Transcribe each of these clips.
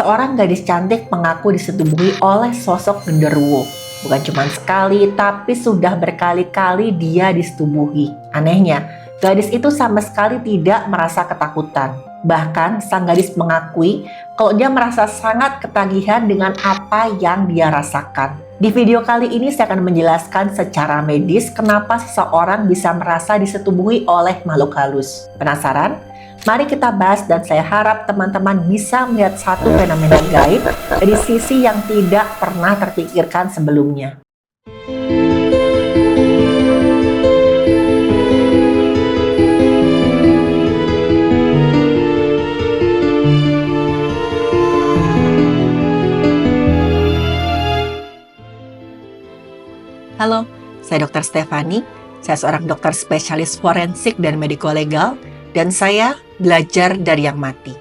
Seorang gadis cantik mengaku disetubuhi oleh sosok genderuwo. Bukan cuma sekali, tapi sudah berkali-kali dia disetubuhi. Anehnya, gadis itu sama sekali tidak merasa ketakutan. Bahkan, sang gadis mengakui kalau dia merasa sangat ketagihan dengan apa yang dia rasakan. Di video kali ini saya akan menjelaskan secara medis kenapa seseorang bisa merasa disetubuhi oleh makhluk halus. Penasaran? Mari kita bahas dan saya harap teman-teman bisa melihat satu fenomena gaib dari sisi yang tidak pernah terpikirkan sebelumnya. Halo, saya Dr. Stefani. Saya seorang dokter spesialis forensik dan mediko-legal, dan saya belajar dari yang mati.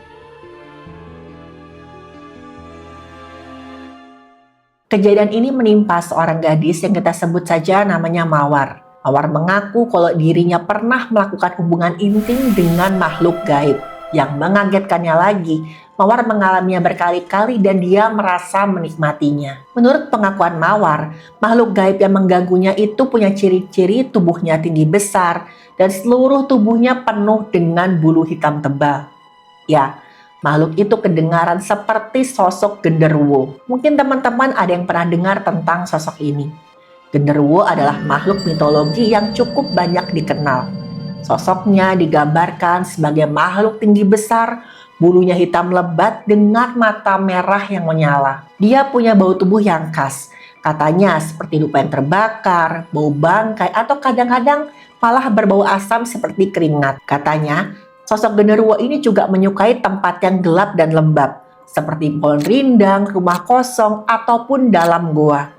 Kejadian ini menimpa seorang gadis yang kita sebut saja namanya Mawar. Mawar mengaku kalau dirinya pernah melakukan hubungan intim dengan makhluk gaib. Yang mengagetkannya lagi, Mawar mengalaminya berkali-kali dan dia merasa menikmatinya. Menurut pengakuan Mawar, makhluk gaib yang mengganggunya itu punya ciri-ciri tubuhnya tinggi besar dan seluruh tubuhnya penuh dengan bulu hitam tebal. Ya, makhluk itu kedengaran seperti sosok genderuwo. Mungkin teman-teman ada yang pernah dengar tentang sosok ini. Genderuwo adalah makhluk mitologi yang cukup banyak dikenal. Sosoknya digambarkan sebagai makhluk tinggi besar, bulunya hitam lebat dengan mata merah yang menyala. Dia punya bau tubuh yang khas. Katanya seperti lupa yang terbakar, bau bangkai, atau kadang-kadang malah berbau asam seperti keringat. Katanya, sosok genderuwo ini juga menyukai tempat yang gelap dan lembab, seperti pohon rindang, rumah kosong, ataupun dalam goa.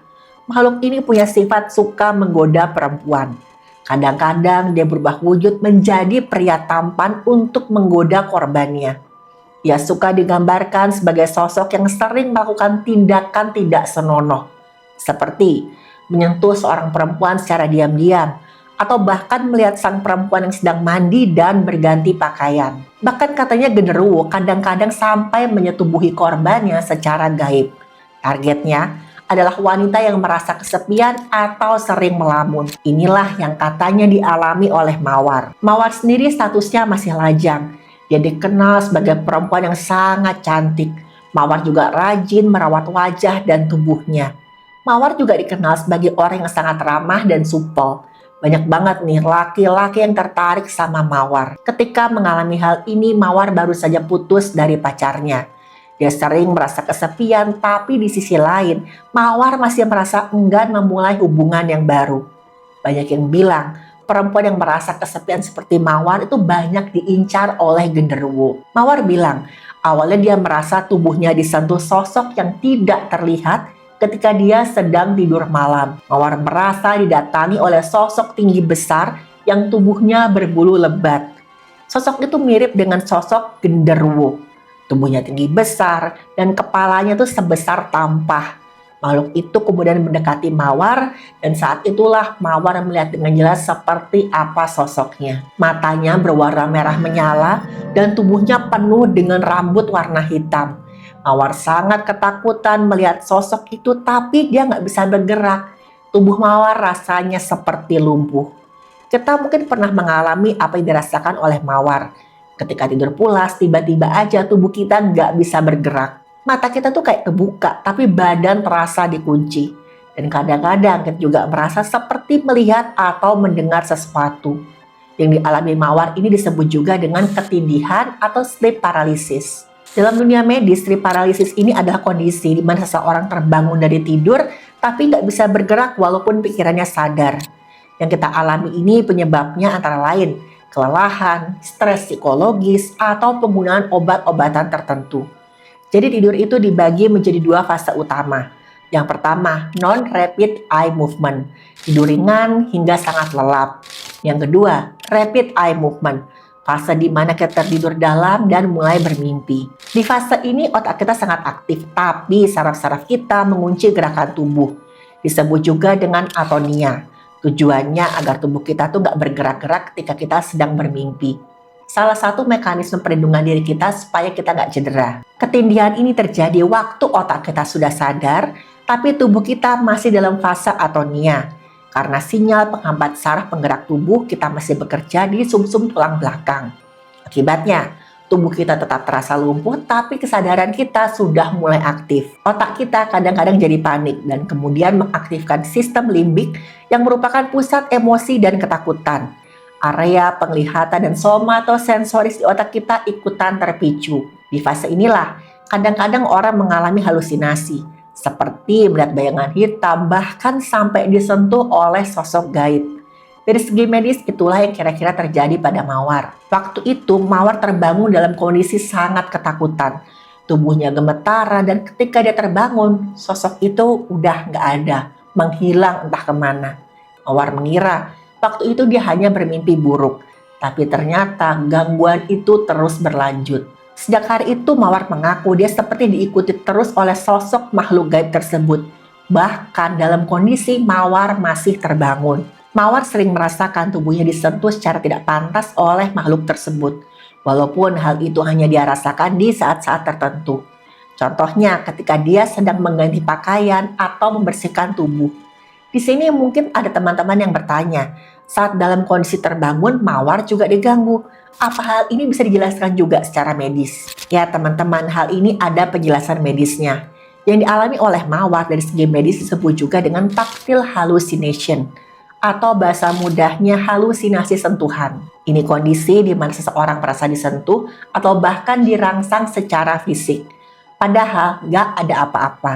Makhluk ini punya sifat suka menggoda perempuan. Kadang-kadang dia berubah wujud menjadi pria tampan untuk menggoda korbannya. Dia suka digambarkan sebagai sosok yang sering melakukan tindakan tidak senonoh, seperti menyentuh seorang perempuan secara diam-diam, atau bahkan melihat sang perempuan yang sedang mandi dan berganti pakaian. Bahkan katanya genderuwo kadang-kadang sampai menyetubuhi korbannya secara gaib. Targetnya adalah wanita yang merasa kesepian atau sering melamun. Inilah yang katanya dialami oleh Mawar. Mawar sendiri statusnya masih lajang. Dia dikenal sebagai perempuan yang sangat cantik. Mawar juga rajin merawat wajah dan tubuhnya. Mawar juga dikenal sebagai orang yang sangat ramah dan supel. Banyak banget nih laki-laki yang tertarik sama Mawar. Ketika mengalami hal ini, Mawar baru saja putus dari pacarnya. Dia sering merasa kesepian, tapi di sisi lain, Mawar masih merasa enggan memulai hubungan yang baru. Banyak yang bilang, perempuan yang merasa kesepian seperti Mawar itu banyak diincar oleh genderuwo. Mawar bilang, awalnya dia merasa tubuhnya disentuh sosok yang tidak terlihat ketika dia sedang tidur malam. Mawar merasa didatangi oleh sosok tinggi besar yang tubuhnya berbulu lebat. Sosok itu mirip dengan sosok genderuwo. Tubuhnya tinggi besar dan kepalanya tuh sebesar tampah. Makhluk itu kemudian mendekati Mawar dan saat itulah Mawar melihat dengan jelas seperti apa sosoknya. Matanya berwarna merah menyala dan tubuhnya penuh dengan rambut warna hitam. Mawar sangat ketakutan melihat sosok itu, tapi dia nggak bisa bergerak. Tubuh Mawar rasanya seperti lumpuh. Kita mungkin pernah mengalami apa yang dirasakan oleh Mawar. Ketika tidur pulas, tiba-tiba aja tubuh kita nggak bisa bergerak. Mata kita tuh kayak kebuka, tapi badan terasa dikunci. Dan kadang-kadang kita juga merasa seperti melihat atau mendengar sesuatu. Yang dialami Mawar ini disebut juga dengan ketindihan atau sleep paralysis. Dalam dunia medis, sleep paralysis ini adalah kondisi di mana seseorang terbangun dari tidur tapi nggak bisa bergerak walaupun pikirannya sadar. Yang kita alami ini penyebabnya antara lain kelelahan, stres psikologis, atau penggunaan obat-obatan tertentu. Jadi tidur itu dibagi menjadi dua fase utama. Yang pertama, non-rapid eye movement, tidur ringan hingga sangat lelap. Yang kedua, rapid eye movement, fase di mana kita tertidur dalam dan mulai bermimpi. Di fase ini otak kita sangat aktif, tapi saraf-saraf kita mengunci gerakan tubuh. Disebut juga dengan atonia. Tujuannya agar tubuh kita tuh nggak bergerak-gerak ketika kita sedang bermimpi. salah satu mekanisme perlindungan diri kita supaya kita nggak cedera. Ketindihan ini terjadi waktu otak kita sudah sadar, tapi tubuh kita masih dalam fase atonia. Karena sinyal penghambat saraf penggerak tubuh kita masih bekerja di sumsum tulang belakang. Akibatnya, tubuh kita tetap terasa lumpuh, tapi kesadaran kita sudah mulai aktif. Otak kita kadang-kadang jadi panik dan kemudian mengaktifkan sistem limbik yang merupakan pusat emosi dan ketakutan. Area penglihatan dan somatosensoris di otak kita ikutan terpicu. Di fase inilah, kadang-kadang orang mengalami halusinasi, seperti melihat bayangan hitam, bahkan sampai disentuh oleh sosok gaib. Dari segi medis, itulah yang kira-kira terjadi pada Mawar. Waktu itu, Mawar terbangun dalam kondisi sangat ketakutan. Tubuhnya gemetaran dan ketika dia terbangun, sosok itu udah nggak ada, menghilang entah kemana. Mawar mengira waktu itu dia hanya bermimpi buruk, tapi ternyata gangguan itu terus berlanjut. Sejak hari itu, Mawar mengaku dia seperti diikuti terus oleh sosok makhluk gaib tersebut. Bahkan dalam kondisi Mawar masih terbangun. Mawar sering merasakan tubuhnya disentuh secara tidak pantas oleh makhluk tersebut, walaupun hal itu hanya dia rasakan di saat-saat tertentu. Contohnya ketika dia sedang mengganti pakaian atau membersihkan tubuh. Di sini mungkin ada teman-teman yang bertanya, saat dalam kondisi terbangun, Mawar juga diganggu. Apa hal ini bisa dijelaskan juga secara medis? Ya teman-teman, hal ini ada penjelasan medisnya. Yang dialami oleh Mawar dari segi medis disebut juga dengan tactile hallucination, atau bahasa mudahnya halusinasi sentuhan. Ini kondisi di mana seseorang merasa disentuh atau bahkan dirangsang secara fisik. Padahal nggak ada apa-apa.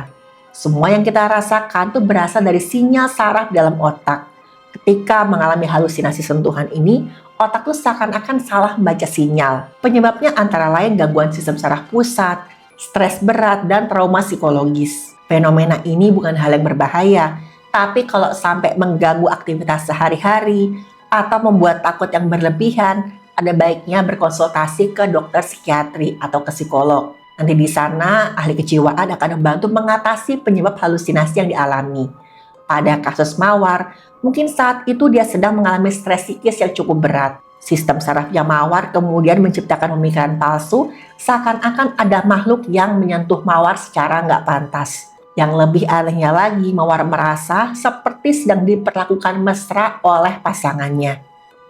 Semua yang kita rasakan tuh berasal dari sinyal saraf dalam otak. Ketika mengalami halusinasi sentuhan ini, otak tuh seakan-akan salah membaca sinyal. Penyebabnya antara lain gangguan sistem saraf pusat, stres berat, dan trauma psikologis. Fenomena ini bukan hal yang berbahaya, tapi kalau sampai mengganggu aktivitas sehari-hari atau membuat takut yang berlebihan, ada baiknya berkonsultasi ke dokter psikiatri atau ke psikolog. Nanti di sana, ahli kejiwaan akan membantu mengatasi penyebab halusinasi yang dialami. Pada kasus Mawar, mungkin saat itu dia sedang mengalami stres psikis yang cukup berat. Sistem sarafnya Mawar kemudian menciptakan pemikiran palsu, seakan-akan ada makhluk yang menyentuh Mawar secara nggak pantas. Yang lebih anehnya lagi, Mawar merasa seperti sedang diperlakukan mesra oleh pasangannya.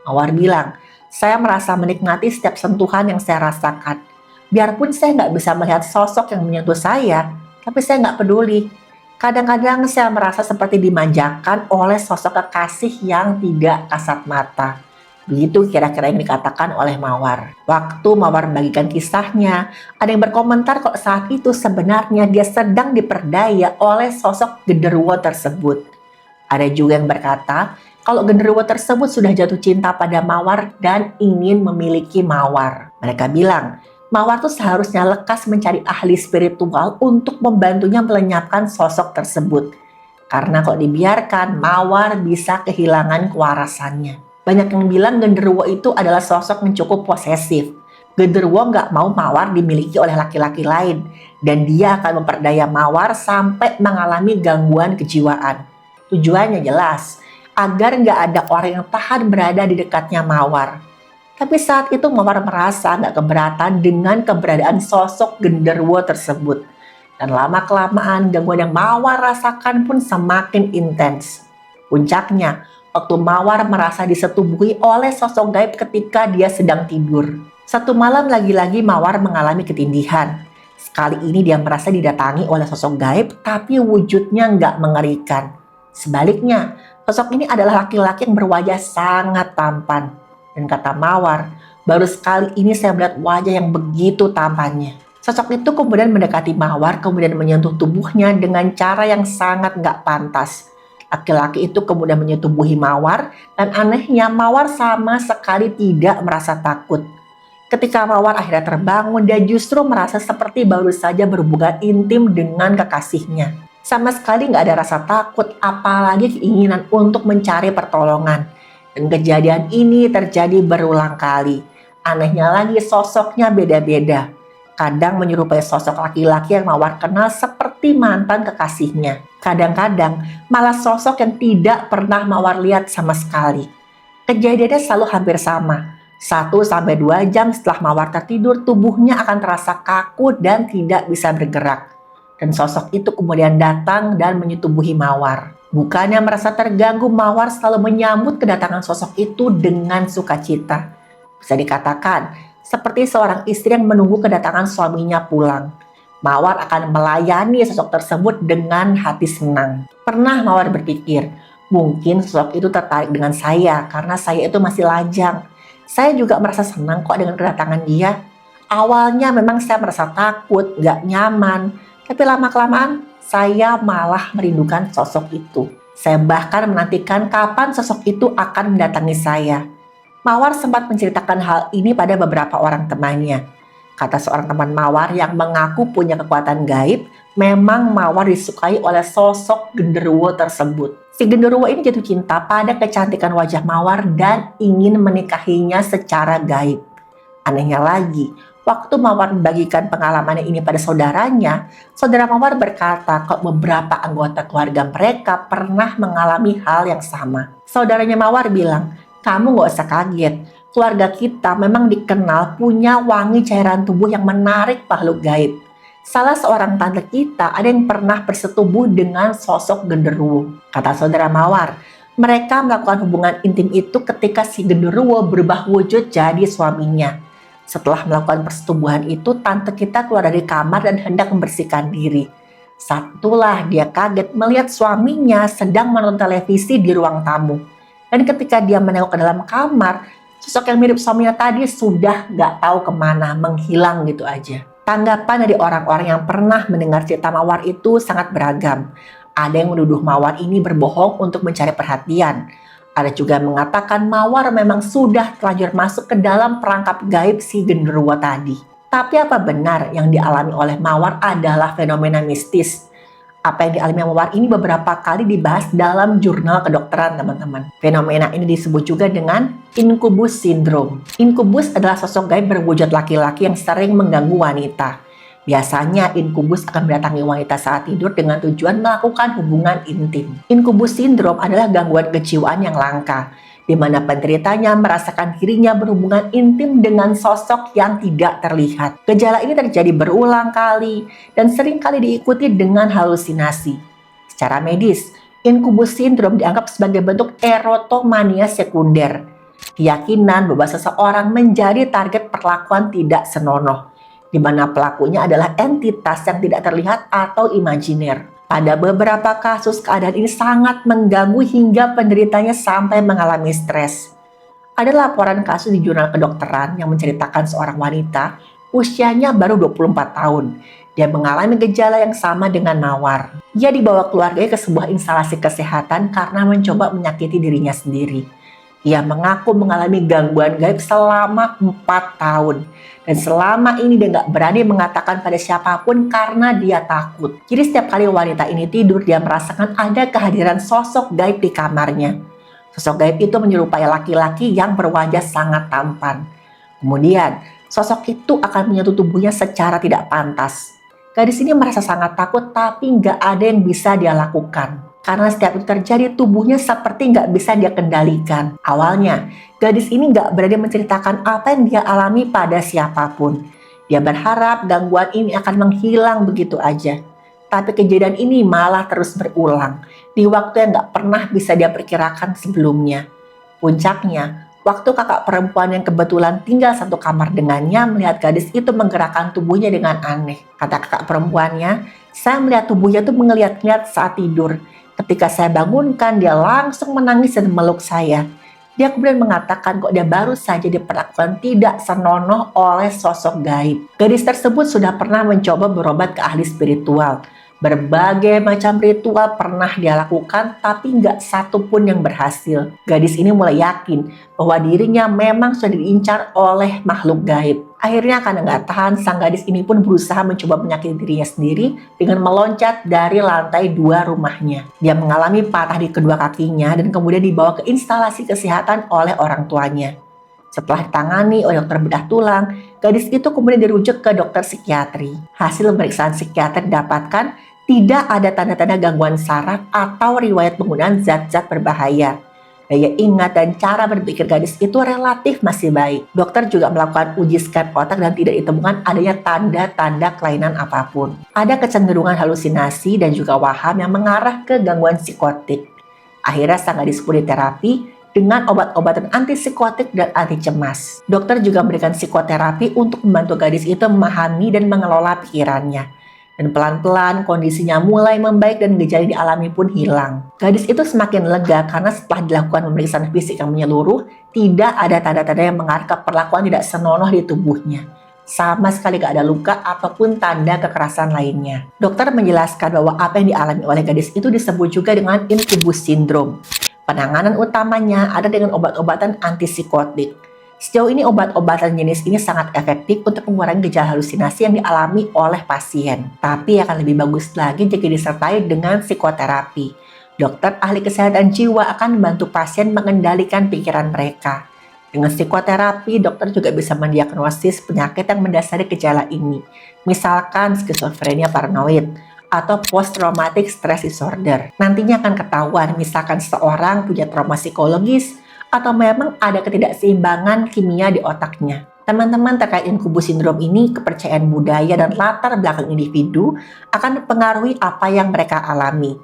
Mawar bilang, saya merasa menikmati setiap sentuhan yang saya rasakan. Biarpun saya nggak bisa melihat sosok yang menyentuh saya, tapi saya nggak peduli. Kadang-kadang saya merasa seperti dimanjakan oleh sosok kekasih yang tidak kasat mata. Begitu kira-kira yang dikatakan oleh Mawar. Waktu Mawar membagikan kisahnya, ada yang berkomentar kok saat itu sebenarnya dia sedang diperdaya oleh sosok genderuwo tersebut. Ada juga yang berkata kalau genderuwo tersebut sudah jatuh cinta pada Mawar dan ingin memiliki Mawar. Mereka bilang, Mawar tuh seharusnya lekas mencari ahli spiritual untuk membantunya melenyapkan sosok tersebut. Karena kalau dibiarkan, Mawar bisa kehilangan kewarasannya. Banyak yang bilang genderuwo itu adalah sosok yang cukup posesif. Genderuwo nggak mau Mawar dimiliki oleh laki-laki lain, dan dia akan memperdaya Mawar sampai mengalami gangguan kejiwaan. Tujuannya jelas, agar nggak ada orang yang tahan berada di dekatnya Mawar. Tapi saat itu Mawar merasa nggak keberatan dengan keberadaan sosok genderuwo tersebut. Dan lama-kelamaan gangguan yang Mawar rasakan pun semakin intens. Puncaknya, waktu Mawar merasa disetubuhi oleh sosok gaib ketika dia sedang tidur. Satu malam lagi-lagi Mawar mengalami ketindihan. Sekali ini dia merasa didatangi oleh sosok gaib, tapi wujudnya nggak mengerikan. Sebaliknya, sosok ini adalah laki-laki yang berwajah sangat tampan. Dan kata Mawar, baru sekali ini saya melihat wajah yang begitu tampannya. Sosok itu kemudian mendekati Mawar, kemudian menyentuh tubuhnya dengan cara yang sangat nggak pantas. Laki-laki itu kemudian menyetubuhi Mawar, dan anehnya Mawar sama sekali tidak merasa takut. Ketika Mawar akhirnya terbangun, dia justru merasa seperti baru saja berhubungan intim dengan kekasihnya. Sama sekali nggak ada rasa takut, apalagi keinginan untuk mencari pertolongan. Dan kejadian ini terjadi berulang kali. Anehnya lagi sosoknya beda-beda. Kadang menyerupai sosok laki-laki yang Mawar kenal seperti mantan kekasihnya. Kadang-kadang malah sosok yang tidak pernah Mawar lihat sama sekali. Kejadiannya selalu hampir sama. 1-2 jam setelah Mawar tertidur, tubuhnya akan terasa kaku dan tidak bisa bergerak. Dan sosok itu kemudian datang dan menyetubuhi Mawar. Bukannya merasa terganggu, Mawar selalu menyambut kedatangan sosok itu dengan sukacita. Bisa dikatakan, seperti seorang istri yang menunggu kedatangan suaminya pulang. Mawar akan melayani sosok tersebut dengan hati senang. Pernah Mawar berpikir, mungkin sosok itu tertarik dengan saya karena saya itu masih lajang. Saya juga merasa senang kok dengan kedatangan dia. Awalnya memang saya merasa takut, gak nyaman. Tapi lama-kelamaan saya malah merindukan sosok itu. Saya bahkan menantikan kapan sosok itu akan mendatangi saya. Mawar sempat menceritakan hal ini pada beberapa orang temannya. Kata seorang teman Mawar yang mengaku punya kekuatan gaib, memang Mawar disukai oleh sosok genderuwo tersebut. Si genderuwo ini jatuh cinta pada kecantikan wajah Mawar dan ingin menikahinya secara gaib. Anehnya lagi, waktu Mawar membagikan pengalamannya ini pada saudaranya, saudara Mawar berkata kalau beberapa anggota keluarga mereka pernah mengalami hal yang sama. Saudaranya Mawar bilang, kamu gak usah kaget, keluarga kita memang dikenal punya wangi cairan tubuh yang menarik makhluk gaib. Salah seorang tante kita ada yang pernah bersetubuh dengan sosok genderuwo. Kata saudara Mawar, mereka melakukan hubungan intim itu ketika si genderuwo berubah wujud jadi suaminya. Setelah melakukan persetubuhan itu, tante kita keluar dari kamar dan hendak membersihkan diri. Satulah dia kaget melihat suaminya sedang menonton televisi di ruang tamu. Dan ketika dia menengok ke dalam kamar, sosok yang mirip suaminya tadi sudah gak tahu kemana, menghilang gitu aja. Tanggapan dari orang-orang yang pernah mendengar cerita Mawar itu sangat beragam. Ada yang menuduh Mawar ini berbohong untuk mencari perhatian. Ada juga yang mengatakan Mawar memang sudah terlanjur masuk ke dalam perangkap gaib si genderuwo tadi. Tapi apa benar yang dialami oleh Mawar adalah fenomena mistis? Apa yang dialami Mawar ini beberapa kali dibahas dalam jurnal kedokteran, teman-teman. Fenomena ini disebut juga dengan incubus syndrome. Incubus adalah sosok gaib berwujud laki-laki yang sering mengganggu wanita. Biasanya incubus akan mendatangi wanita saat tidur dengan tujuan melakukan hubungan intim. Incubus syndrome adalah gangguan kejiwaan yang langka, di mana penderitanya merasakan dirinya berhubungan intim dengan sosok yang tidak terlihat. Gejala ini terjadi berulang kali dan sering kali diikuti dengan halusinasi. Secara medis, incubus syndrome dianggap sebagai bentuk erotomania sekunder, keyakinan bahwa seseorang menjadi target perlakuan tidak senonoh, di mana pelakunya adalah entitas yang tidak terlihat atau imajiner. Pada beberapa kasus, keadaan ini sangat mengganggu hingga penderitanya sampai mengalami stres. Ada laporan kasus di jurnal kedokteran yang menceritakan seorang wanita usianya baru 24 tahun. Dia mengalami gejala yang sama dengan Mawar. Dia dibawa keluarganya ke sebuah instalasi kesehatan karena mencoba menyakiti dirinya sendiri. Ia mengaku mengalami gangguan gaib selama 4 tahun. Dan selama ini dia gak berani mengatakan pada siapapun karena dia takut. Jadi setiap kali wanita ini tidur, dia merasakan ada kehadiran sosok gaib di kamarnya. Sosok gaib itu menyerupai laki-laki yang berwajah sangat tampan. Kemudian, sosok itu akan menyentuh tubuhnya secara tidak pantas. Gadis ini merasa sangat takut tapi gak ada yang bisa dia lakukan. Karena setiap itu terjadi, tubuhnya seperti nggak bisa dia kendalikan. Awalnya, gadis ini nggak berani menceritakan apa yang dia alami pada siapapun. Dia berharap gangguan ini akan menghilang begitu aja. Tapi kejadian ini malah terus berulang di waktu yang nggak pernah bisa dia perkirakan sebelumnya. Puncaknya, waktu kakak perempuan yang kebetulan tinggal satu kamar dengannya melihat gadis itu menggerakkan tubuhnya dengan aneh. Kata kakak perempuannya, saya melihat tubuhnya tuh mengeliat-ngeliat saat tidur. Ketika saya bangunkan, dia langsung menangis dan memeluk saya. Dia kemudian mengatakan kok dia baru saja diperlakukan tidak senonoh oleh sosok gaib. Gadis tersebut sudah pernah mencoba berobat ke ahli spiritual. Berbagai macam ritual pernah dia lakukan, tapi nggak satu pun yang berhasil. Gadis ini mulai yakin bahwa dirinya memang sudah diincar oleh makhluk gaib. Akhirnya karena nggak tahan, sang gadis ini pun berusaha mencoba menyakiti dirinya sendiri dengan meloncat dari lantai 2 rumahnya. Dia mengalami patah di kedua kakinya dan kemudian dibawa ke instalasi kesehatan oleh orang tuanya. Setelah ditangani oleh dokter bedah tulang, gadis itu kemudian dirujuk ke dokter psikiatri. Hasil pemeriksaan psikiater didapatkan tidak ada tanda-tanda gangguan saraf atau riwayat penggunaan zat-zat berbahaya. Daya ingat dan cara berpikir gadis itu relatif masih baik. Dokter juga melakukan uji scan otak dan tidak ditemukan adanya tanda-tanda kelainan apapun. Ada kecenderungan halusinasi dan juga waham yang mengarah ke gangguan psikotik. Akhirnya sang gadis pun diterapi dengan obat-obatan antipsikotik dan anti cemas. Dokter juga memberikan psikoterapi untuk membantu gadis itu memahami dan mengelola pikirannya. Dan pelan-pelan kondisinya mulai membaik dan gejala yang dialami pun hilang. Gadis itu semakin lega karena setelah dilakukan pemeriksaan fisik yang menyeluruh, tidak ada tanda-tanda yang mengarah ke perlakuan tidak senonoh di tubuhnya. Sama sekali gak ada luka ataupun tanda kekerasan lainnya. Dokter menjelaskan bahwa apa yang dialami oleh gadis itu disebut juga dengan incubus syndrome. Penanganan utamanya ada dengan obat-obatan antipsikotik. Sejauh ini obat-obatan jenis ini sangat efektif untuk mengurangi gejala halusinasi yang dialami oleh pasien. Tapi akan lebih bagus lagi jika disertai dengan psikoterapi. Dokter ahli kesehatan jiwa akan membantu pasien mengendalikan pikiran mereka. Dengan psikoterapi, dokter juga bisa mendiagnosis penyakit yang mendasari gejala ini. Misalkan skizofrenia paranoid atau post-traumatic stress disorder. Nantinya akan ketahuan misalkan seseorang punya trauma psikologis atau memang ada ketidakseimbangan kimia di otaknya. Teman-teman, terkait incubus syndrome ini, kepercayaan budaya dan latar belakang individu akan mempengaruhi apa yang mereka alami.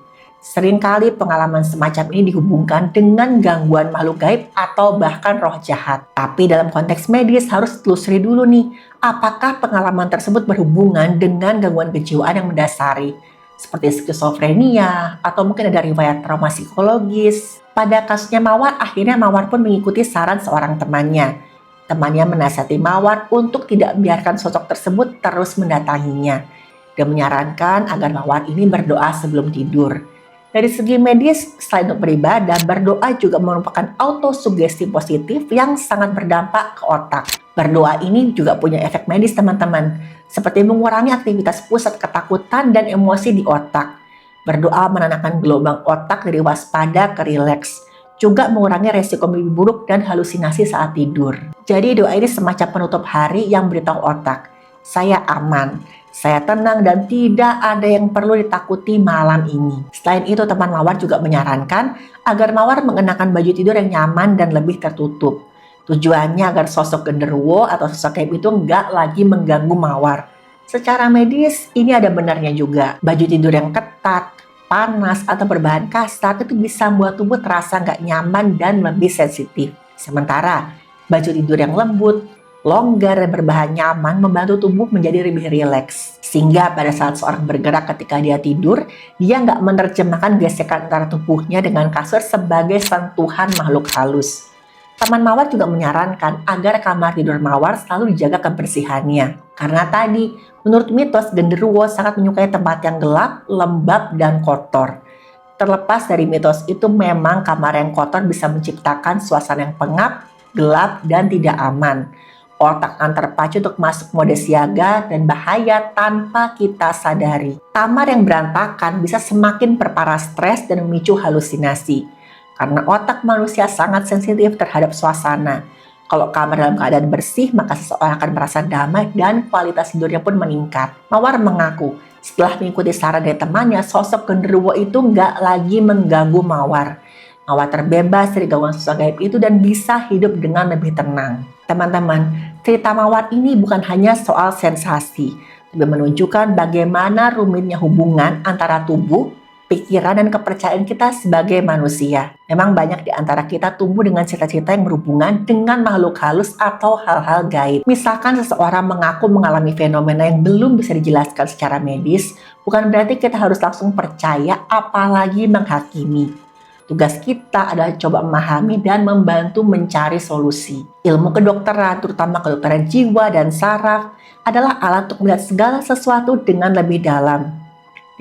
Seringkali pengalaman semacam ini dihubungkan dengan gangguan makhluk gaib atau bahkan roh jahat. Tapi dalam konteks medis harus telusuri dulu nih, apakah pengalaman tersebut berhubungan dengan gangguan kejiwaan yang mendasari, seperti skizofrenia atau mungkin ada riwayat trauma psikologis. Pada kasusnya Mawar, akhirnya Mawar pun mengikuti saran seorang temannya. Temannya menasihati Mawar untuk tidak biarkan sosok tersebut terus mendatanginya dan menyarankan agar Mawar ini berdoa sebelum tidur. Dari segi medis, selain untuk beribadah, berdoa juga merupakan autosugesti positif yang sangat berdampak ke otak. Berdoa ini juga punya efek medis teman-teman, seperti mengurangi aktivitas pusat ketakutan dan emosi di otak. Berdoa menenangkan gelombang otak dari waspada ke rileks, juga mengurangi resiko mimpi buruk dan halusinasi saat tidur. Jadi doa ini semacam penutup hari yang beritahu otak, saya aman, saya tenang dan tidak ada yang perlu ditakuti malam ini. Selain itu, teman Mawar juga menyarankan agar Mawar mengenakan baju tidur yang nyaman dan lebih tertutup. Tujuannya agar sosok genderuwo atau sosok gaib itu nggak lagi mengganggu Mawar. Secara medis, ini ada benarnya juga. Baju tidur yang ketat, panas, atau berbahan kasar itu bisa membuat tubuh terasa nggak nyaman dan lebih sensitif. Sementara, baju tidur yang lembut, longgar, dan berbahan nyaman membantu tubuh menjadi lebih rileks. Sehingga pada saat seorang bergerak ketika dia tidur, dia nggak menerjemahkan gesekan antara tubuhnya dengan kasur sebagai sentuhan makhluk halus. Teman Mawar juga menyarankan agar kamar tidur Mawar selalu dijaga kebersihannya. Karena tadi, menurut mitos, genderuwo sangat menyukai tempat yang gelap, lembab, dan kotor. Terlepas dari mitos itu, memang kamar yang kotor bisa menciptakan suasana yang pengap, gelap, dan tidak aman. Otak akan terpacu untuk masuk mode siaga dan bahaya tanpa kita sadari. Kamar yang berantakan bisa semakin perparah stres dan memicu halusinasi. Karena otak manusia sangat sensitif terhadap suasana. Kalau kamar dalam keadaan bersih, maka seseorang akan merasa damai dan kualitas tidurnya pun meningkat. Mawar mengaku, setelah mengikuti saran dari temannya, sosok genderuwo itu nggak lagi mengganggu Mawar. Mawar terbebas dari gangguan sosok gaib itu dan bisa hidup dengan lebih tenang. Teman-teman, cerita Mawar ini bukan hanya soal sensasi, tapi menunjukkan bagaimana rumitnya hubungan antara tubuh, pikiran, dan kepercayaan kita sebagai manusia. Memang banyak di antara kita tumbuh dengan cita-cita yang berhubungan dengan makhluk halus atau hal-hal gaib. Misalkan seseorang mengaku mengalami fenomena yang belum bisa dijelaskan secara medis, bukan berarti kita harus langsung percaya apalagi menghakimi. Tugas kita adalah coba memahami dan membantu mencari solusi. Ilmu kedokteran, terutama kedokteran jiwa dan saraf, adalah alat untuk melihat segala sesuatu dengan lebih dalam.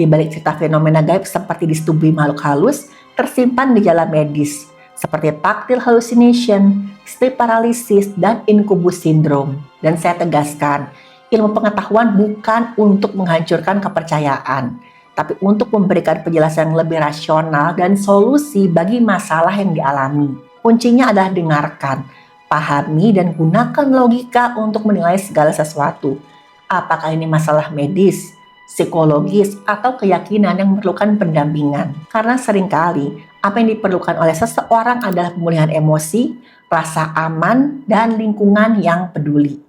Di balik cerita fenomena gaib seperti disetubui makhluk halus, tersimpan gejala medis seperti tactile hallucination, sleep paralysis, dan incubus syndrome. Dan saya tegaskan, ilmu pengetahuan bukan untuk menghancurkan kepercayaan, tapi untuk memberikan penjelasan yang lebih rasional dan solusi bagi masalah yang dialami. Kuncinya adalah dengarkan, pahami, dan gunakan logika untuk menilai segala sesuatu. Apakah ini masalah medis, psikologis, atau keyakinan yang memerlukan pendampingan. Karena seringkali apa yang diperlukan oleh seseorang adalah pemulihan emosi, rasa aman, dan lingkungan yang peduli.